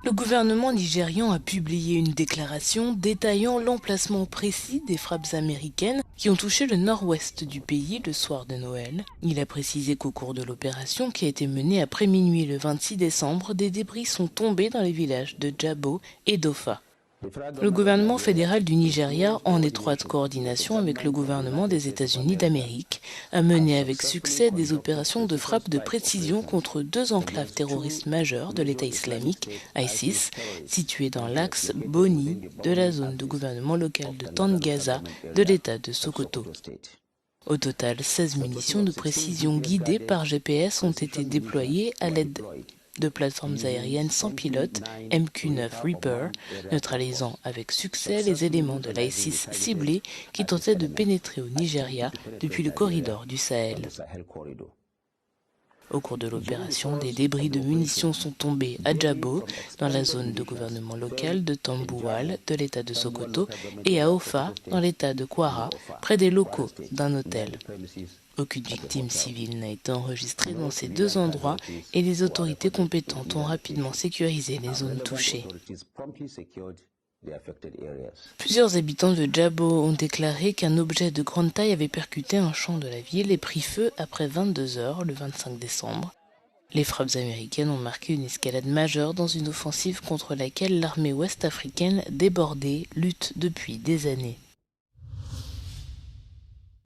Le gouvernement nigérian a publié une déclaration détaillant l'emplacement précis des frappes américaines qui ont touché le nord-ouest du pays le soir de Noël. Il a précisé qu'au cours de l'opération qui a été menée après minuit le 26 décembre, des débris sont tombés dans les villages de Djabo et d'Ofa. Le gouvernement fédéral du Nigeria, en étroite coordination avec le gouvernement des États-Unis d'Amérique, a mené avec succès des opérations de frappe de précision contre deux enclaves terroristes majeures de l'État islamique, ISIS, situées dans l'axe Boni de la zone de gouvernement local de Tangaza de l'État de Sokoto. Au total, 16 munitions de précision guidées par GPS ont été déployées à l'aide de plateformes aériennes sans pilote MQ-9 Reaper, neutralisant avec succès les éléments de l'ISIS ciblés qui tentaient de pénétrer au Nigeria depuis le corridor du Sahel. Au cours de l'opération, des débris de munitions sont tombés à Djabo, dans la zone de gouvernement local de Tambuwal, de l'État de Sokoto, et à Ofa, dans l'État de Kwara, près des locaux d'un hôtel. Aucune victime civile n'a été enregistrée dans ces deux endroits et les autorités compétentes ont rapidement sécurisé les zones touchées. Plusieurs habitants de Djabo ont déclaré qu'un objet de grande taille avait percuté un champ de la ville et pris feu après 22 heures le 25 décembre. Les frappes américaines ont marqué une escalade majeure dans une offensive contre laquelle l'armée ouest-africaine débordée lutte depuis des années.